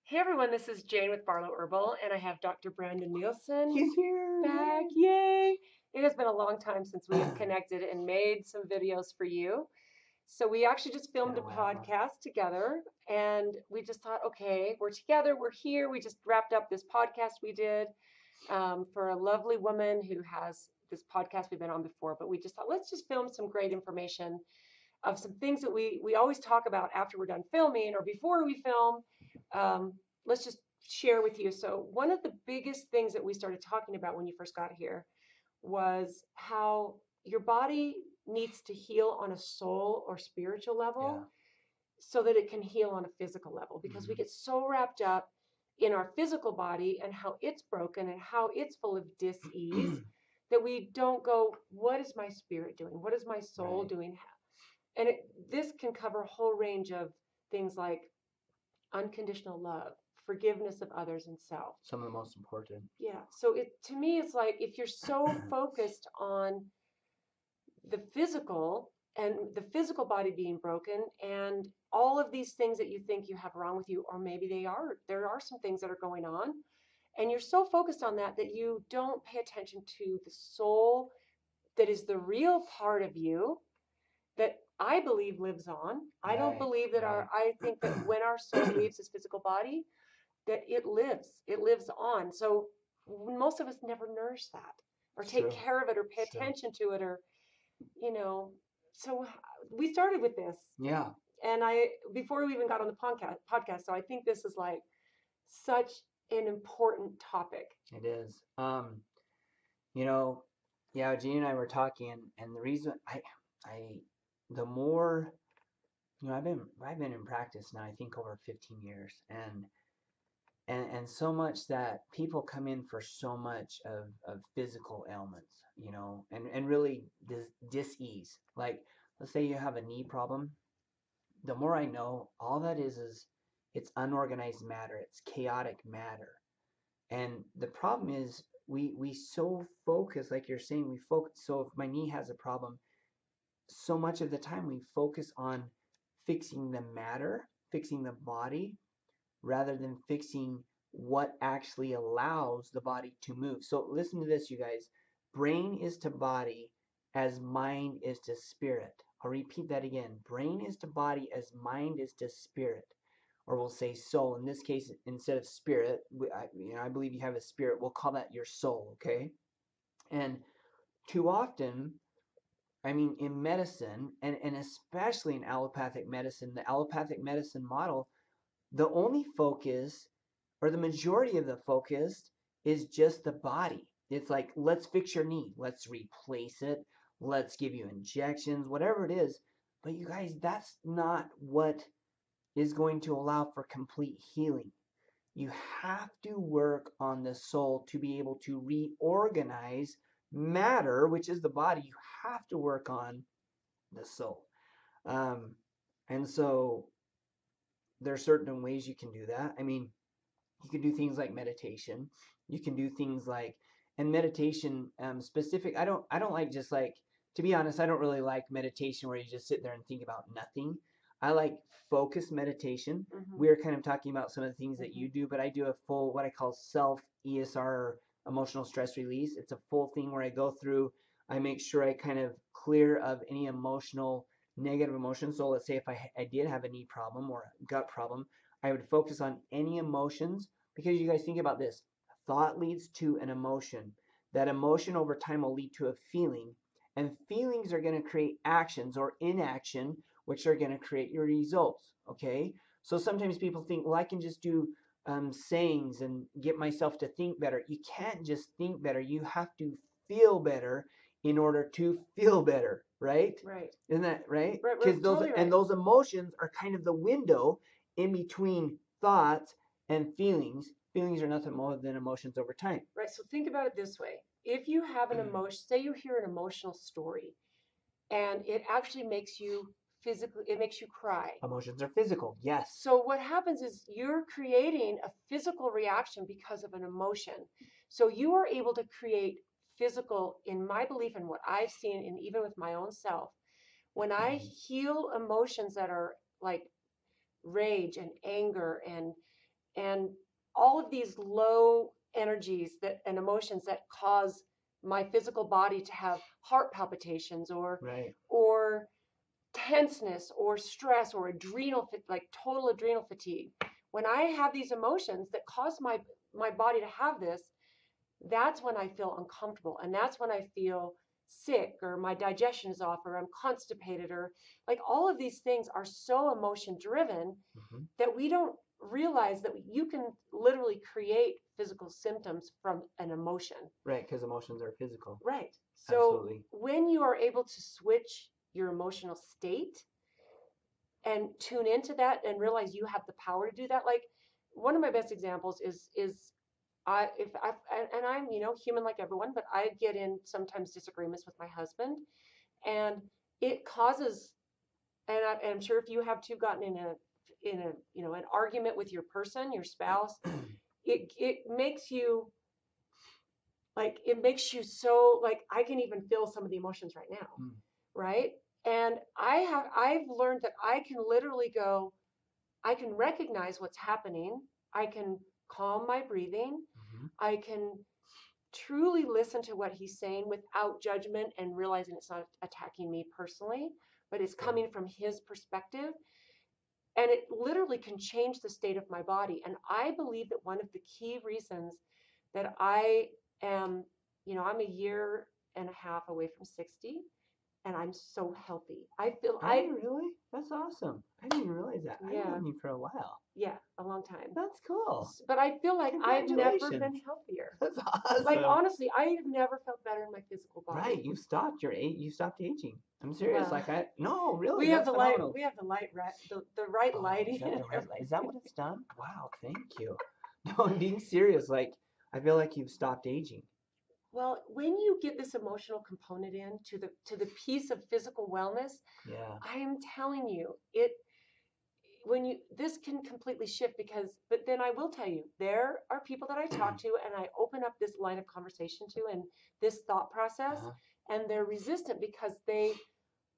Hey everyone, this is Jane with Barlow Herbal, and I have Dr. Brandon Nielsen He's here. back. Yay! It has been a long time since we have connected and made some videos for you. So we actually just It's been filmed a a while. podcast together, and we just thought, okay, we're together, we're here. We just wrapped up this podcast we did for a lovely woman who has this podcast we've been on before, but we just thought, let's just film some great information of some things that we always talk about after we're done filming or before we film. Um, let's just share with you. So one of the biggest things that we started talking about when you first got here was how your body needs to heal on a soul or spiritual Yeah. level so that it can heal on a physical level, because we Hmm. get so wrapped up in our physical body and how it's broken and how it's full of dis-ease that we don't go, what is my spirit doing, what is my soul Right. doing? And this can cover a whole range of things like unconditional love, forgiveness of others, and self. Some of the most important. Yeah. So it to me, it's like if you're so focused on the physical and the physical body being broken and all of these things that you think you have wrong with you, or maybe there are some things that are going on, and you're so focused on that that you don't pay attention to the soul that is the real part of you that I believe lives on. I don't Right. believe that Right. I think that when our soul leaves this physical body, that it lives on. So most of us never nourish that or It's take true. care of it or pay It's true. attention to it or, you know, so we started with this Yeah. and before we even got on the podcast. So I think this is like such an important topic. It is. You know, yeah, Gene and I were talking, and the reason I, the more, I've been in practice now, I think over 15 years, and so much that people come in for so much of physical ailments, and really dis-ease. Like, let's say you have a knee problem. The more I know, all that is it's unorganized matter, it's chaotic matter. And the problem is we so focus, like you're saying, we focus. So if my knee has a problem, so much of the time we focus on fixing the matter, fixing the body, rather than fixing what actually allows the body to move. So listen to this, you guys. Brain is to body as mind is to spirit. I'll repeat that again. Brain is to body as mind is to spirit. Or we'll say soul. In this case, instead of spirit, I believe you have a spirit. We'll call that your soul, okay? And too often, I mean, in medicine, and especially in allopathic medicine, the allopathic medicine model, the only focus, or the majority of the focus, is just the body. It's like, let's fix your knee, let's replace it, let's give you injections, whatever it is. But you guys, that's not what is going to allow for complete healing. You have to work on the soul to be able to reorganize matter, which is the body. You have to work on the soul. Um, and so there are certain ways you can do that. I mean, you can do things like meditation. You can do things like, and meditation specific. I don't like, just like, to be honest, I don't really like meditation where you just sit there and think about nothing. I like focused meditation. Mm-hmm. We are kind of talking about some of the things that Mm-hmm. you do, but I do a full, what I call self ESR, emotional stress release. It's a full thing where I go through, I make sure I kind of clear of any emotional, negative emotions. So let's say if I did have a knee problem or a gut problem, I would focus on any emotions, because you guys think about this. Thought leads to an emotion. That emotion over time will lead to a feeling. And feelings are going to create actions or inaction, which are going to create your results. Okay? So sometimes people think, well, I can just do sayings and get myself to think better. You can't just think better. You have to feel better in order to feel better, right? Right. Isn't that right? Right. Because Right. Totally right. those emotions are kind of the window in between thoughts and feelings. Feelings are nothing more than emotions over time. Right. So think about it this way. If you have an emotion, say you hear an emotional story and it actually makes you physically, it makes you cry. Emotions are physical, yes. So what happens is you're creating a physical reaction because of an emotion. So you are able to create physical, in my belief and what I've seen, and even with my own self, when I heal emotions that are like rage and anger and all of these low energies that and emotions that cause my physical body to have heart palpitations Right. or tenseness or stress or like total adrenal fatigue. When I have these emotions that cause my body to have this, that's when I feel uncomfortable, and that's when I feel sick or my digestion is off or I'm constipated, or like all of these things are so emotion driven Hmm. that we don't realize that you can literally create physical symptoms from an emotion. Right, because emotions are physical. Right. So Absolutely. when you are able to switch your emotional state and tune into that and realize you have the power to do that, like one of my best examples is I if I and I'm human like everyone, but I get in sometimes disagreements with my husband, and it causes, and I'm sure if you have too, gotten in a an argument with your person, your spouse, it makes you like, it makes you so like, I can even feel some of the emotions right now, Mm. right? And I've learned that I can literally go, I can recognize what's happening, I can calm my breathing, Hmm. I can truly listen to what he's saying without judgment and realizing it's not attacking me personally, but it's Right. coming from his perspective. And it literally can change the state of my body. And I believe that one of the key reasons that I am, I'm a year and a half away from 60, and I'm so healthy. I feel Are you really? That's awesome. I didn't realize that. I've yeah, known you for a while. yeah, a long time. That's cool. But I feel like I've never Congratulations. been healthier. That's Like awesome. honestly, I have never felt better in my physical Right, body. you stopped aging. I'm serious. Well, Like no, really, that's phenomenal. we have the light right, the right Oh, is lighting that and the right light? Is that everything. what it's done? Wow, thank you. No, I'm being serious. Like I feel like you've stopped aging. Well, when you get this emotional component in to the piece of physical wellness, Yeah. I am telling you, it when you this can completely shift, because but then I will tell you, there are people that I talk to and I open up this line of conversation to and this thought process, Uh-huh. and they're resistant because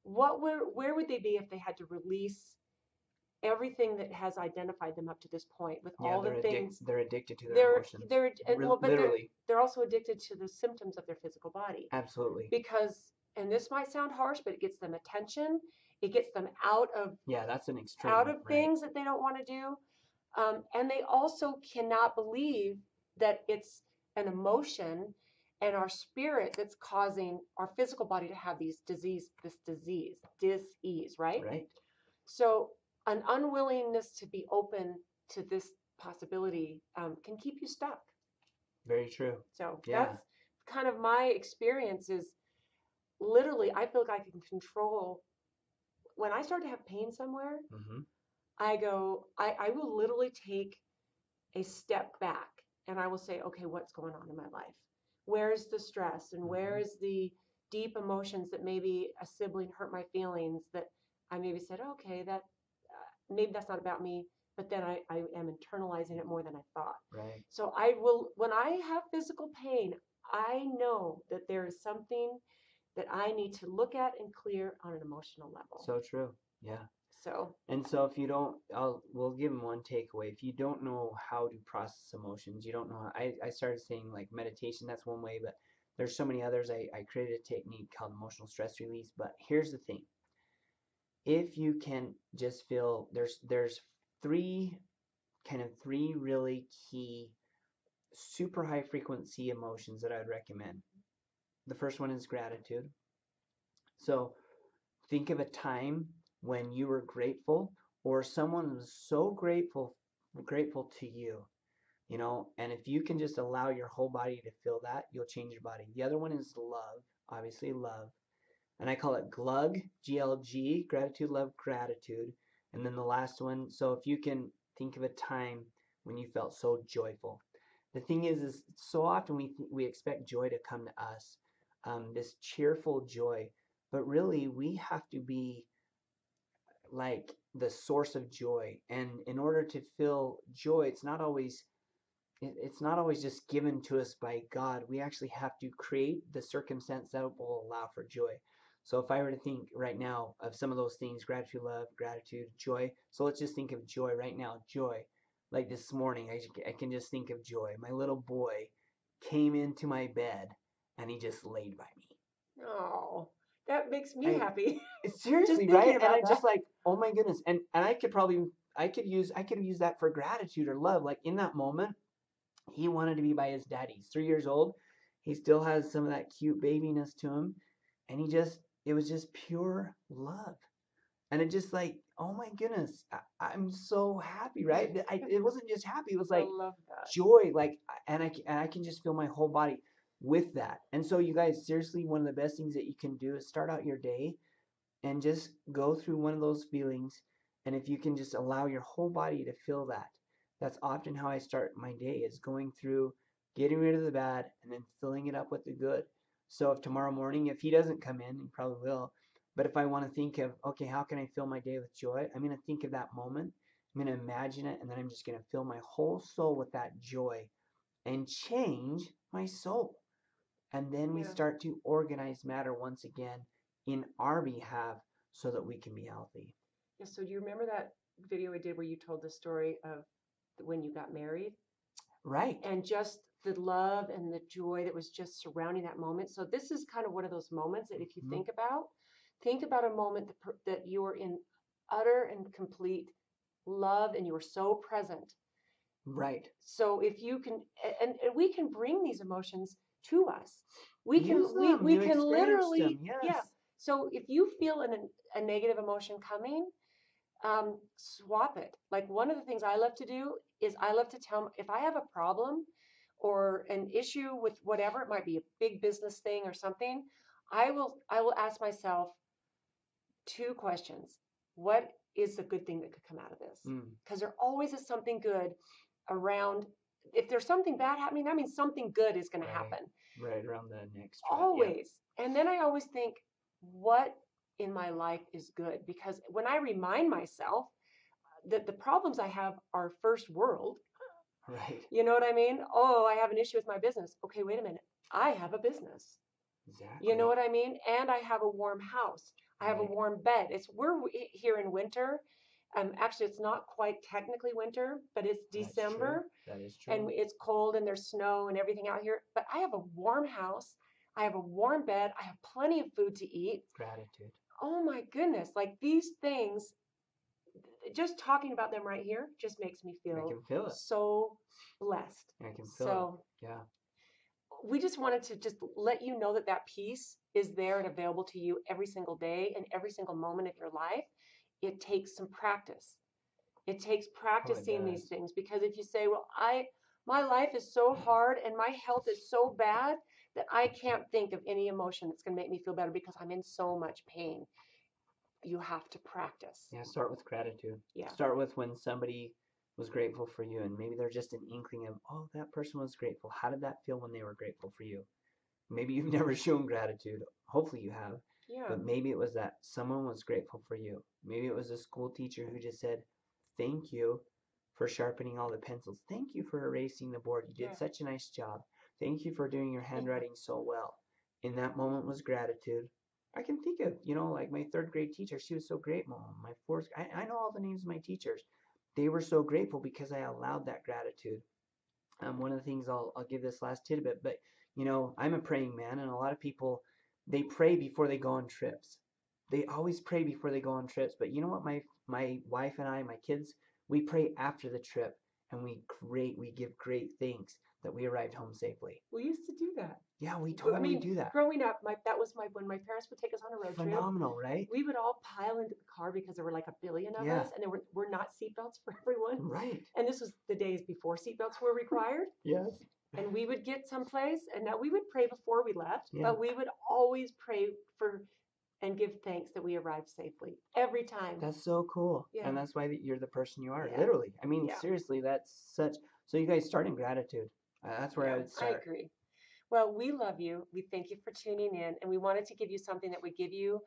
where would they be if they had to release everything that has identified them up to this point with Yeah, all the things they're addicted to their they're emotions. they're and, well, but Literally. they're also addicted to the symptoms of their physical body, Absolutely. because, and this might sound harsh, but it gets them attention, it gets them Yeah, that's an out extreme, of right? things that they don't want to do, and they also cannot believe that it's an emotion and our spirit that's causing our physical body to have dis-ease, right? Right? So an unwillingness to be open to this possibility can keep you stuck. Very true. So Yeah. that's kind of my experience. Is literally, I feel like I can control when I start to have pain somewhere. Hmm. I will literally take a step back and I will say, okay, what's going on in my life? Where's the stress and where Hmm. is the deep emotions that maybe a sibling hurt my feelings, that I maybe said, okay, that maybe that's not about me, but then I am internalizing it more than I thought. Right. So I will, when I have physical pain, I know that there is something that I need to look at and clear on an emotional level. So true. Yeah. So, And so if you don't, we'll give them one takeaway. If you don't know how to process emotions, you don't know I started saying like meditation, that's one way, but there's so many others. I created a technique called emotional stress release. But here's the thing. If you can just feel there's three three really key super high frequency emotions that I'd recommend. The first one is gratitude. So think of a time when you were grateful or someone was so grateful to you, and if you can just allow your whole body to feel that, you'll change your body. The other one is love, obviously love. And I call it GLUG, GLG, gratitude, love, gratitude. And then the last one, so if you can think of a time when you felt so joyful. The thing is so often we expect joy to come to us, this cheerful joy, but really we have to be like the source of joy. And in order to feel joy, it's not always just given to us by God. We actually have to create the circumstance that will allow for joy. So if I were to think right now of some of those things, gratitude, love, gratitude, joy. So let's just think of joy right now. Joy. Like this morning, I can just think of joy. My little boy came into my bed and he just laid by me. Oh, that makes me I happy. Just seriously, thinking right? And about I'm that. just like, oh my goodness. And I could use that for gratitude or love. Like in that moment, he wanted to be by his daddy. He's 3 years old. He still has some of that cute babiness to him. And it was just pure love. And it just like, oh my goodness, I'm so happy, right? It wasn't just happy. It was I like love that. joy, like, and I can just feel my whole body with that. And so you guys, seriously, one of the best things that you can do is start out your day and just go through one of those feelings. And if you can just allow your whole body to feel that, that's often how I start my day, is going through, getting rid of the bad and then filling it up with the good. So if tomorrow morning, if he doesn't come in, he probably will, but if I want to think of, okay, how can I fill my day with joy? I'm going to think of that moment. I'm going to imagine it, and then I'm just going to fill my whole soul with that joy and change my soul. And then we Yeah. start to organize matter once again in our behalf so that we can be healthy. Yeah. So do you remember that video we did where you told the story of when you got married Right. and just the love and the joy that was just surrounding that moment? So this is kind of one of those moments that if you Mhm. think about a moment that you were in utter and complete love and you were so present. Right. So if you can, and we can bring these emotions to us. We can, Use them. we You can experienced them. literally, yeah. Yes. So if you feel a negative emotion coming, swap it. Like one of the things I love to do is I love to tell if I have a problem or an issue with whatever, it might be a big business thing or something, I will ask myself two questions. What is the good thing that could come out of this? Mm. Because there always is something good around. If there's something bad happening, that means something good is going to Right. happen. Right around the next track. Yeah. Always. And then I always think, what in my life is good? Because when I remind myself that the problems I have are first world, Right. you know what I mean? Oh, I have an issue with my business. Okay, wait a minute. I have a business. You know Exactly. what I mean? And I have a warm house. I have a Right. warm bed. We're here in winter. Actually, it's not quite technically winter, but it's That's true. December That is and true. it's cold and there's snow and everything out here. But I have a warm house. I have a warm bed. I have plenty of food to eat. Gratitude. Oh my goodness. Like these things, just talking about them right here just makes me I feel can feel it. so blessed. I can feel it. So Yeah. we just wanted to just let you know that that peace is there and available to you every single day and every single moment of your life. It takes some practice. It takes Oh, it practicing these does. things because if you say, well, my life is so hard and my health is so bad that I can't think of any emotion that's going to make me feel better because I'm in so much pain. You have to practice. Yeah, start with gratitude. Yeah. Start with when somebody was grateful for you, and maybe they're just an inkling of, oh, that person was grateful. How did that feel when they were grateful for you? Maybe you've never shown gratitude. Hopefully you have. Yeah. But maybe it was that someone was grateful for you. Maybe it was a school teacher who just said, thank you for sharpening all the pencils. Thank you for erasing the board. You Yeah. did such a nice job. Thank you for doing your handwriting so well. In that moment was gratitude. I can think of, like my third grade teacher. She was so great, Mom. My fourth, I know all the names of my teachers. They were so grateful because I allowed that gratitude. One of the things I'll give this last tidbit, but I'm a praying man, and a lot of people, they pray before they go on trips. They always pray before they go on trips. But you know what? My wife and I, my kids, we pray after the trip, and we give great thanks that we arrived home safely. We used to do that. Yeah, we I totally mean, do that. growing up, when my parents would take us on a road trip, Phenomenal, right? we would all pile into the car because there were like a billion of Yeah. us and there were not seatbelts for everyone. Right. And this was the days before seatbelts were required. Yes. And we would get someplace and now we would pray before we left, Yeah. but we would always pray for and give thanks that we arrived safely every time. That's so cool. Yeah. And that's why you're the person you are, Yeah. literally. I mean, Yeah. seriously, that's such. So you guys start in gratitude. That's where I would I start. agree. Well, we love you. We thank you for tuning in, and we wanted to give you something that would give you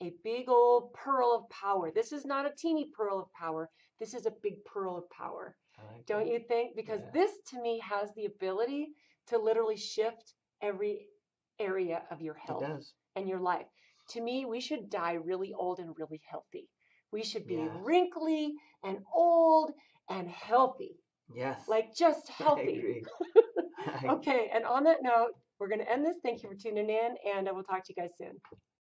a big old pearl of power. This is not a teeny pearl of power. This is a big pearl of power. I like Don't that. you think? Because Yeah. this to me has the ability to literally shift every area of your It health does. and your life. To me, we should die really old and really healthy. We should be Yes. wrinkly and old and healthy. Yes. Like just I healthy. agree. I Okay, and on that note, we're going to end this. Thank you for tuning in, and I will talk to you guys soon.